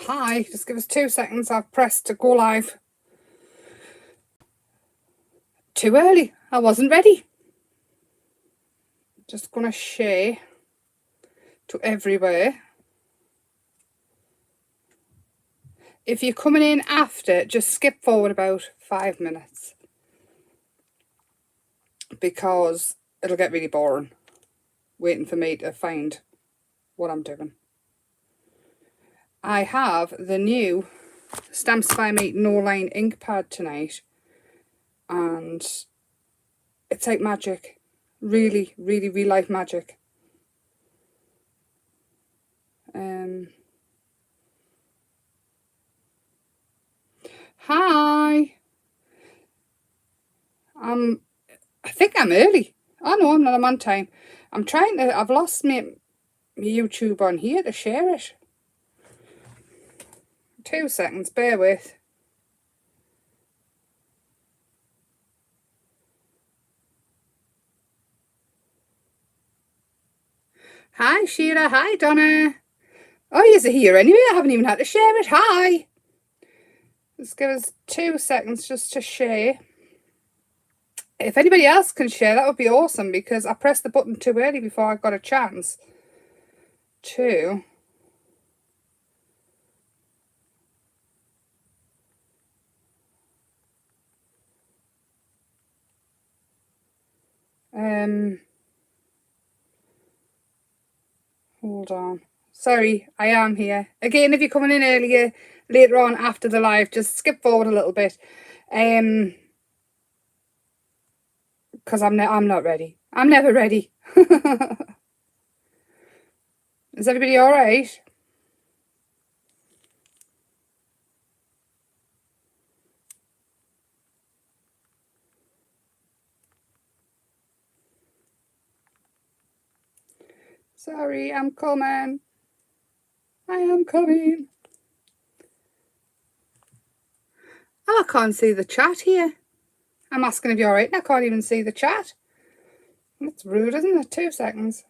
Hi, just give us 2 seconds. I've pressed to go live. Too early. I wasn't ready. Just gonna share to everywhere. If you're coming in after, just skip forward about 5 minutes, because it'll get really boring waiting for me to find what I'm doing. I have the new Stamps by Me No Line ink pad tonight, and it's like magic. Really, really, real life magic. Hi. I think I'm early. Oh no, I'm not. I'm on time. I'm trying to. I've lost my YouTube on here to share it. 2 seconds. Bear with. Hi Sheila. Hi Donna. Oh, you're here anyway. I haven't even had to share it. Hi. Let's give us 2 seconds just to share. If anybody else can share, that would be awesome, because I pressed the button too early before I got a chance to. Hold on. Sorry, I am here. Again, if you're coming in earlier, later on after the live, just skip forward a little bit. Because I'm not ready. I'm never ready. Is everybody all right? Sorry, I'm coming. I am coming. Oh, I can't see the chat here. I'm asking if you're all right, and I can't even see the chat. That's rude, isn't it? 2 seconds.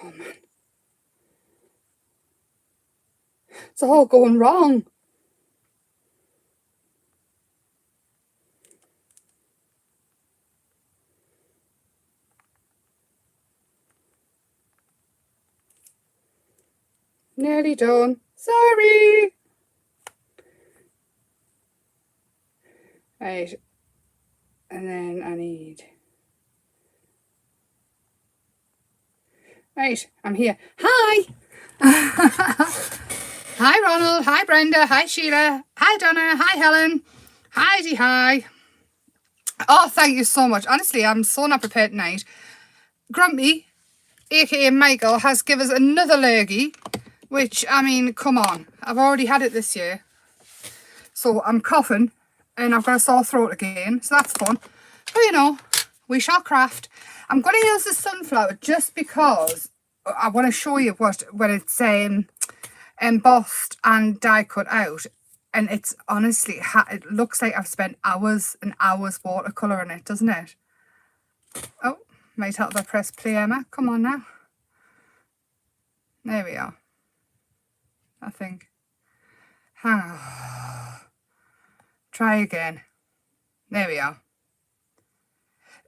Oh, man. It's all going wrong. Nearly done. Sorry. Right. And then I need... Right, I'm here. Hi. Hi, Ronald. Hi, Brenda. Hi, Sheila. Hi, Donna. Hi, Helen. Heidi, hi. Oh, thank you so much. Honestly, I'm so not prepared tonight. Grumpy, aka Michael, has given us another lurgy, which, I mean, come on. I've already had it this year. So I'm coughing and I've got a sore throat again. So that's fun. But, you know, we shall craft. I'm going to use the sunflower just because I want to show you when it's embossed and die cut out. And it's honestly, it looks like I've spent hours and hours watercolouring it, doesn't it? Oh, might help if I press play, Emma. Come on now. There we are. I think. Hang on. Try again. There we are.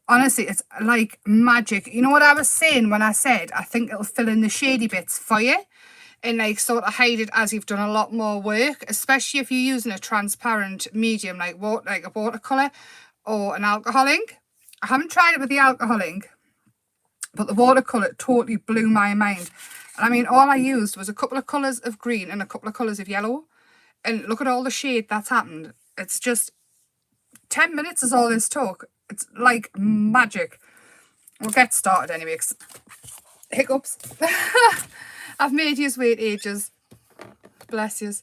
Honestly, it's like magic. You know what I was saying when I said I think it'll fill in the shady bits for you and like sort of hide it as you've done a lot more work, especially if you're using a transparent medium like a watercolour or an alcohol ink. I haven't tried it with the alcohol ink, but the watercolour totally blew my mind. And I mean, all I used was a couple of colours of green and a couple of colours of yellow. And look at all the shade that's happened. It's just 10 minutes is all this took. It's like magic. We'll get started anyway. Hiccups. I've made yous wait ages. Bless yous.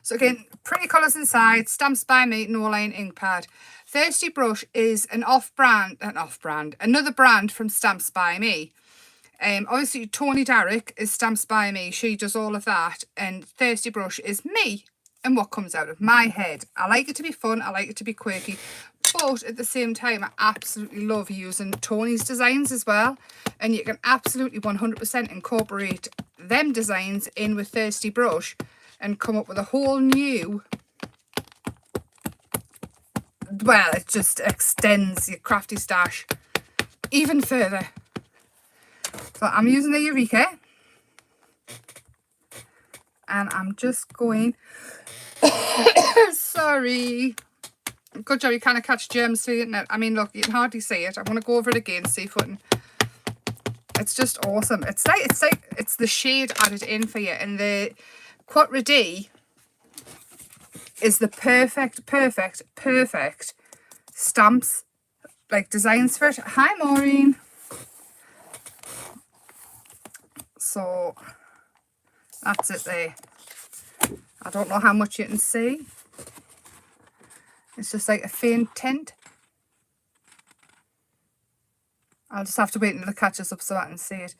So again, pretty colours inside. Stamps by Me, No Line ink pad. Thirsty Brush is another brand from Stamps by Me. Obviously, Tony Darrick is Stamps by Me. She does all of that. And Thirsty Brush is me and what comes out of my head. I like it to be fun. I like it to be quirky. But at the same time, I absolutely love using Tony's designs as well. And you can absolutely 100% incorporate them designs in with Thirsty Brush and come up with a whole new, well, it just extends your crafty stash even further. So I'm using the Eureka. And I'm just going, sorry. Good job, you kind of catch germs through the internet. I mean, look, you can hardly see it. I want to go over it again, see if we can. It's just awesome. It's the shade added in for you. And the Quatre D is the perfect stamps, like designs for it. Hi, Maureen. So that's it there. I don't know how much you can see. It's just like a faint tint. I'll just have to wait until it catches up so I can see it.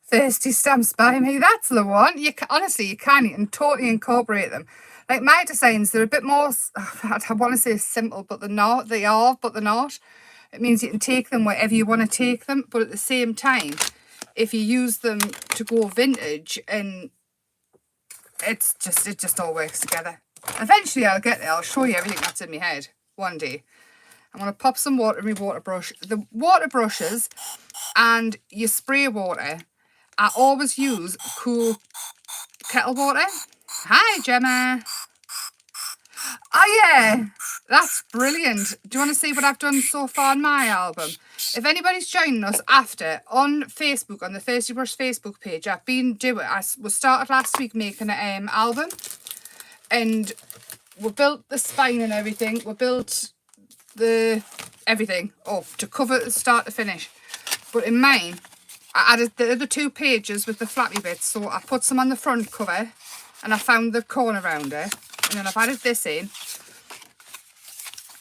Thirsty Stamps by Me, that's the one. Honestly, you can totally incorporate them. Like my designs, they're a bit more, I want to say simple, but they're not. They are, but they're not. It means you can take them wherever you want to take them, but at the same time, if you use them to go vintage, and it just all works together. Eventually I'll get there. I'll show you everything that's in my head one day. I'm going to pop some water in my water brush. The water brushes and your spray water, I always use cool kettle water. Hi, Gemma. Oh, yeah. That's brilliant. Do you want to see what I've done so far on my album? If anybody's joining us after on Facebook, on the Thirsty Brush Facebook page, I was started last week making an album. And we built the spine and everything. We built everything up to cover it start to finish. But in mine, I added the other 2 pages with the flappy bits. So I put some on the front cover and I found the corner rounder. And then I've added this in.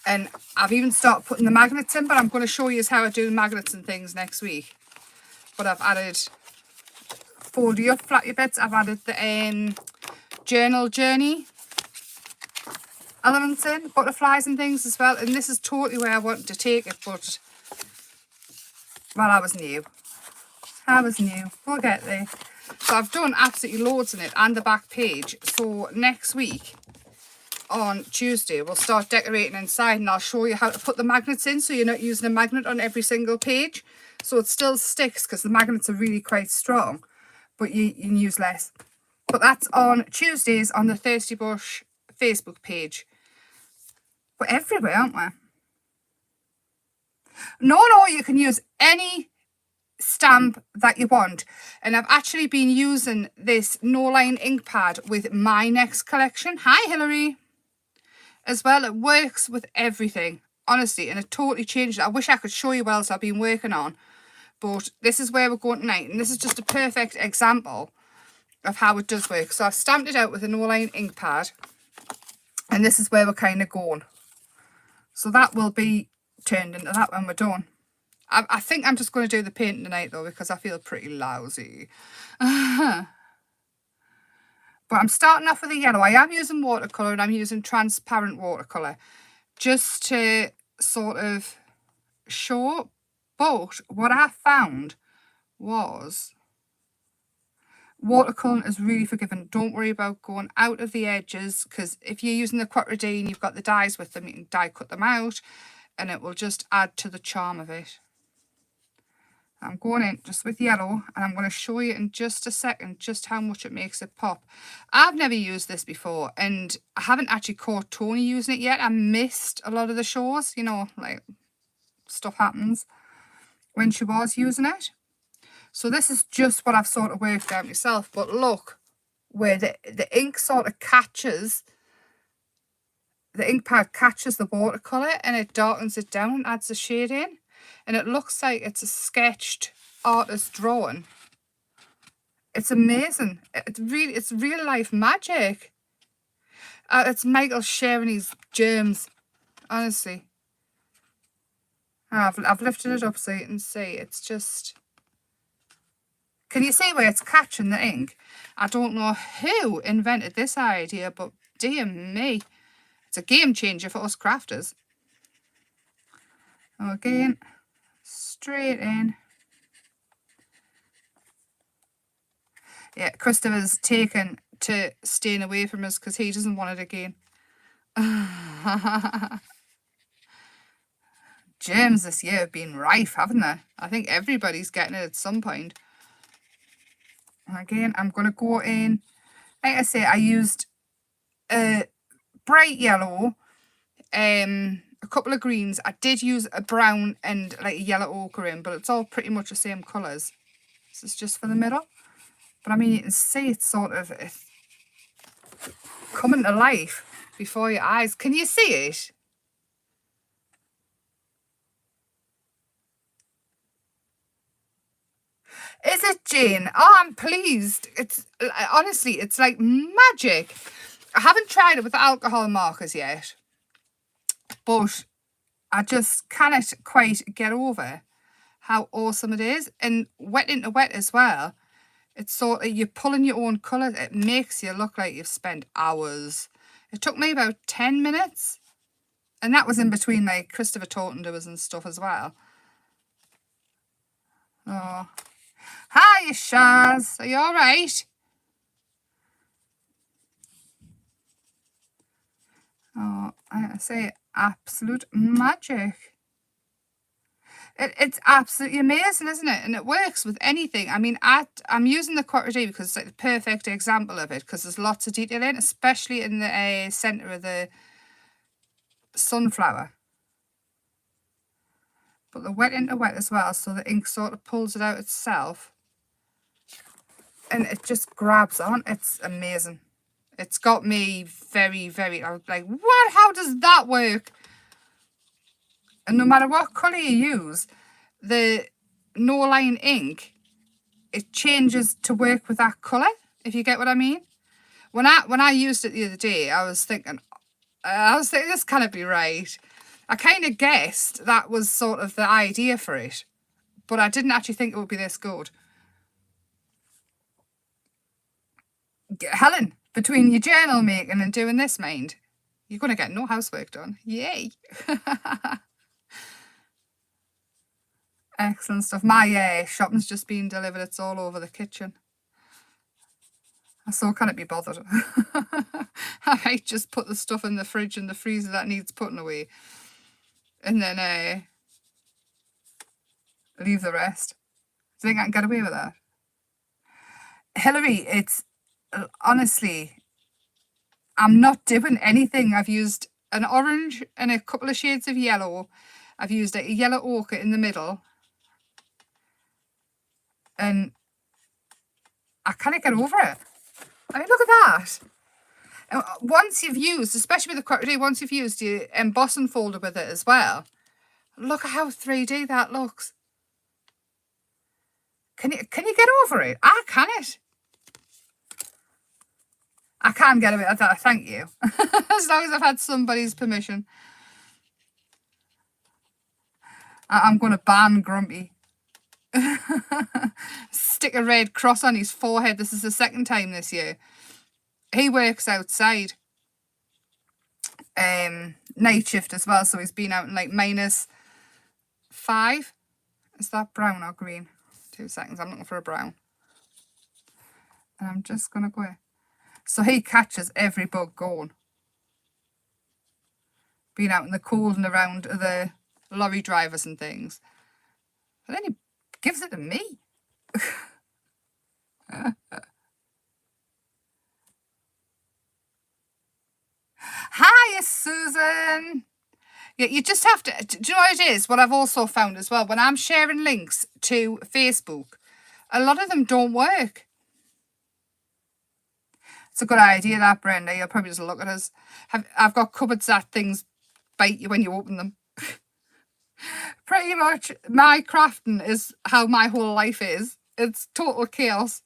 And I've even started putting the magnets in, but I'm going to show you how I do the magnets and things next week. But I've added foldy up flappy bits. I've added the journal journey elements in, butterflies and things as well. And this is totally where I wanted to take it, but, well, I was new. We'll get there. So I've done absolutely loads in it and the back page. So next week on Tuesday we'll start decorating inside, and I'll show you how to put the magnets in so you're not using a magnet on every single page, so it still sticks, because the magnets are really quite strong, but you can use less. But that's on Tuesdays on the Thirsty Brush Facebook page. We're everywhere, aren't we? No, you can use any stamp that you want. And I've actually been using this no line ink pad with my next collection. Hi, Hilary. As well, it works with everything, honestly, and it totally changed it. I wish I could show you what else I've been working on, but this is where we're going tonight, and this is just a perfect example of how it does work. So I've stamped it out with a no line ink pad, and this is where we're kind of going. So that will be turned into that when we're done. I think I'm just going to do the painting tonight though, because I feel pretty lousy. But I'm starting off with a yellow. I am using watercolour, and I'm using transparent watercolour just to sort of show. But what I found was watercolour is really forgiving. Don't worry about going out of the edges, because if you're using the Quatre D and you've got the dies with them, you can die cut them out and it will just add to the charm of it. I'm going in just with yellow, and I'm going to show you in just a second just how much it makes it pop. I've never used this before, and I haven't actually caught Tony using it yet. I missed a lot of the shows, you know, like stuff happens when she was using it. So this is just what I've sort of worked out myself. But look, where the ink sort of catches, the ink pad catches the watercolour and it darkens it down and adds a shade in. And it looks like it's a sketched artist drawing. It's amazing. It's real life magic. It's Michael sharing his germs, honestly. I've lifted it up so you can see. It's just... Can you see where it's catching the ink? I don't know who invented this idea, but dear me. It's a game changer for us crafters. Again, straight in. Yeah, Christopher's taken to staying away from us because he doesn't want it again. Germs this year have been rife, haven't they? I think everybody's getting it at some point. Again, I'm going to go in. Like I say, I used a bright yellow, a couple of greens. I did use a brown and like a yellow ochre in, but it's all pretty much the same colours. This is just for the middle. But I mean, you can see it's sort of coming to life before your eyes. Can you see it? Is it, Jane? Oh, I'm pleased. It's honestly, it's like magic. I haven't tried it with the alcohol markers yet, but I just cannot quite get over how awesome it is. And wet into wet as well. It's sort of, you're pulling your own colours. It makes you look like you've spent hours. It took me about 10 minutes. And that was in between like Christopher talking to us and stuff as well. Oh. Hi, Shaz. Are you all right? Oh, I say absolute magic. It's absolutely amazing, isn't it? And it works with anything. I mean, I'm using the Quattro D because it's like the perfect example of it because there's lots of detail in, especially in the centre of the sunflower. But the wet into wet as well, so the ink sort of pulls it out itself. And it just grabs on. It's amazing. It's got me very, very, I was like, what? How does that work? And no matter what colour you use, the no-line ink, it changes to work with that colour, if you get what I mean. When I used it the other day, I was thinking, this can't be right. I kind of guessed that was sort of the idea for it, but I didn't actually think it would be this good. Helen, between your journal making and doing this, mind, you're going to get no housework done. Yay. Excellent stuff. My shopping's just been delivered. It's all over the kitchen. I so can't be bothered. I might just put the stuff in the fridge and the freezer that needs putting away. And then leave the rest. Do you think I can get away with that? Hilary, it's honestly, I'm not doing anything. I've used an orange and a couple of shades of yellow. I've used a yellow ochre in the middle. And I can't get over it. I mean, look at that. And once you've used, especially with the Quattro D, once you've used your embossing folder with it as well, look at how 3D that looks. Can you get over it? I can't. I can get a bit of that, thank you. As long as I've had somebody's permission. I'm going to ban Grumpy. Stick a red cross on his forehead. This is the second time this year. He works outside. Night shift as well, so he's been out in like -5. Is that brown or green? 2 seconds, I'm looking for a brown. And I'm just going to go. So he catches every bug going. Being out in the cold and around the lorry drivers and things. And then he gives it to me. Hi, Susan. Yeah, you just have to, do you know what it is? What I've also found as well, when I'm sharing links to Facebook, a lot of them don't work. It's a good idea, that, Brenda. You'll probably just look at us. I've got cupboards that things bite you when you open them. Pretty much my crafting is how my whole life is. It's total chaos.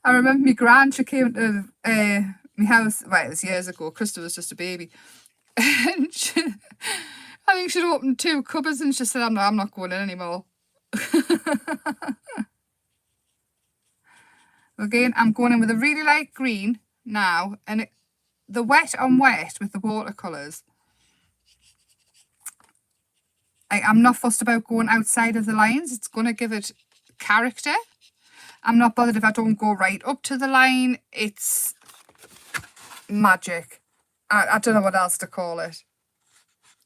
I remember my gran, she came to my house, well, it was years ago. Krista was just a baby. And I think she'd opened 2 cupboards and she said, I'm not going in anymore. Again, I'm going in with a really light green now, and the wet on wet with the watercolours. I'm not fussed about going outside of the lines. It's going to give it character. I'm not bothered if I don't go right up to the line. It's magic. I don't know what else to call it.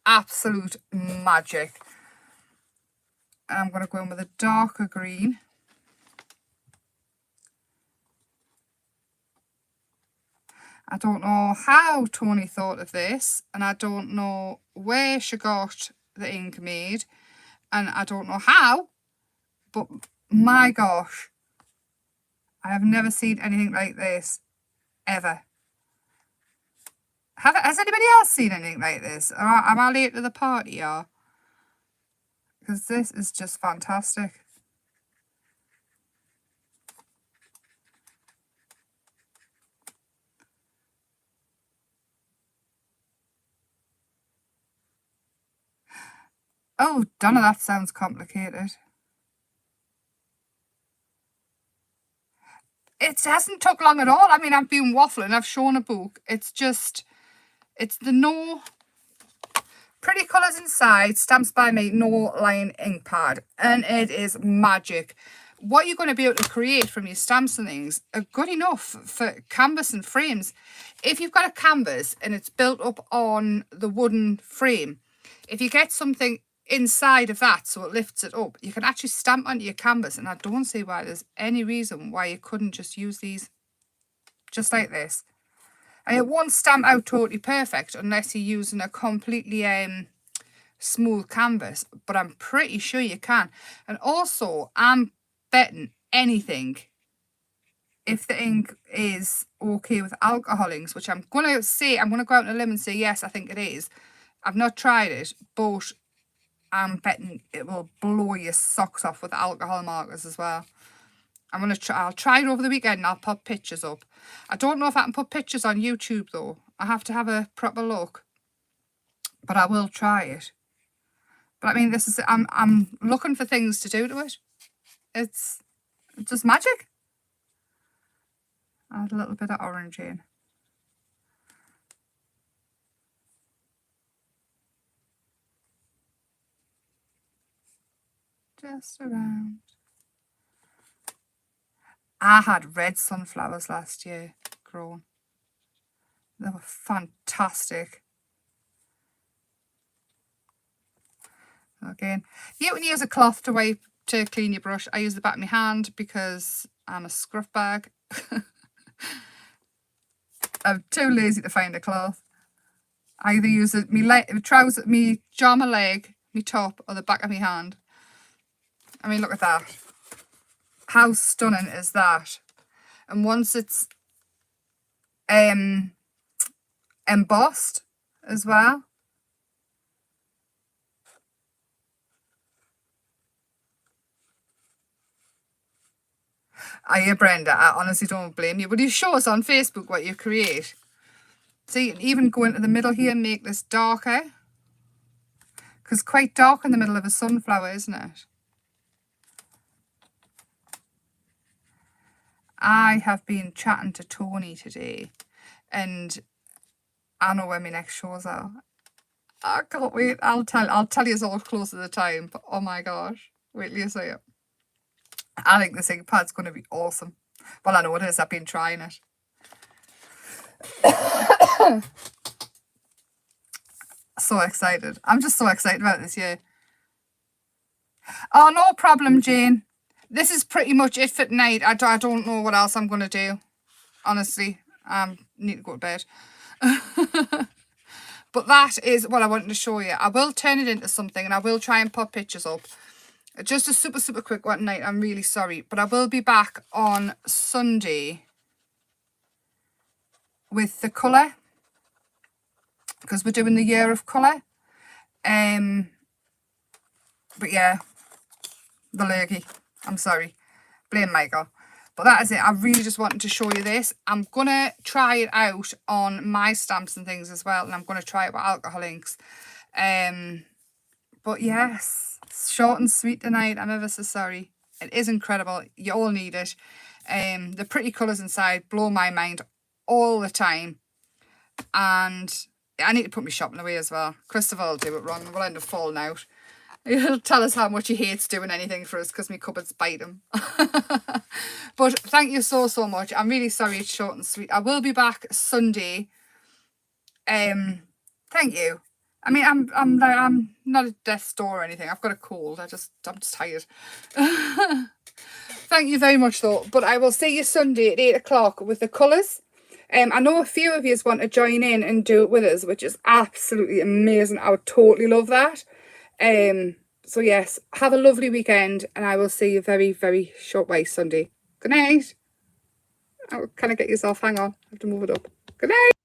Absolute magic. I'm going to go in with a darker green. I don't know how Tony thought of this, and I don't know where she got the ink made, and I don't know how, but my gosh, I have never seen anything like this, ever. Has anybody else seen anything like this? Am I late to the party, or? Because this is just fantastic. Oh, Donna, that sounds complicated. It hasn't took long at all. I mean, I've been waffling. I've shown a book. It's just, it's the no pretty colours inside, stamps by me, no line ink pad, and it is magic. What you're going to be able to create from your stamps and things are good enough for canvas and frames. If you've got a canvas and it's built up on the wooden frame, if you get something inside of that so it lifts it up, you can actually stamp onto your canvas, and I don't see why there's any reason why you couldn't just use these just like this. And it won't stamp out totally perfect unless you're using a completely smooth canvas, but I'm pretty sure you can. And also, I'm betting anything if the ink is okay with alcohol inks, which I'm going to say, I'm going to go out on a limb and say yes, I think it is. I've not tried it, but I'm betting it will blow your socks off with alcohol markers as well. I'll try it over the weekend and I'll put pictures up. I don't know if I can put pictures on YouTube though. I have to have a proper look. But I will try it. But I mean, this is, I'm looking for things to do to it. It's just magic. Add a little bit of orange in. Just around. I had red sunflowers last year grown. They were fantastic. Again, you can use a cloth to clean your brush. I use the back of my hand because I'm a scruff bag. I'm too lazy to find a cloth. I either use my trouser, my jumper leg, my top, or the back of my hand. I mean, look at that. How stunning is that? And once it's embossed as well. Yeah, Brenda, I honestly don't blame you. But you show us on Facebook what you create. So you can even go into the middle here and make this darker. Because quite dark in the middle of a sunflower, isn't it? I have been chatting to Tony today, and I know where my next shows are. I can't wait. I'll tell you all close to the time, but oh my gosh, wait till you see it. I think this ink pad's going to be awesome. Well, I know it is. I've been trying it. So excited. I'm just so excited about this year. Oh, no problem, Jane. This is pretty much it for tonight. I don't know what else I'm going to do. Honestly, I need to go to bed. But that is what I wanted to show you. I will turn it into something, and I will try and put pictures up. Just a super, super quick one tonight. I'm really sorry. But I will be back on Sunday with the colour, because we're doing the year of colour. But yeah, the lurgy. I'm sorry. Blame Michael. But that is it. I really just wanted to show you this. I'm going to try it out on my stamps and things as well. And I'm going to try it with alcohol inks. But yes, short and sweet tonight. I'm ever so sorry. It is incredible. You all need it. The pretty colours inside blow my mind all the time. And I need to put my shopping away as well. Christopher will do it wrong. We'll end up falling out. He'll tell us how much he hates doing anything for us because my cupboards bite him. But thank you so much. I'm really sorry it's short and sweet. I will be back Sunday. Thank you. I mean, I'm not at death's door or anything. I've got a cold. I'm just tired. Thank you very much though. But I will see you Sunday at 8 o'clock with the colours. I know a few of you want to join in and do it with us, which is absolutely amazing. I would totally love that. So yes, have a lovely weekend, and I will see you very, very short way Sunday. Good night. Oh, can I get yourself? Hang on, I have to move it up. Good night.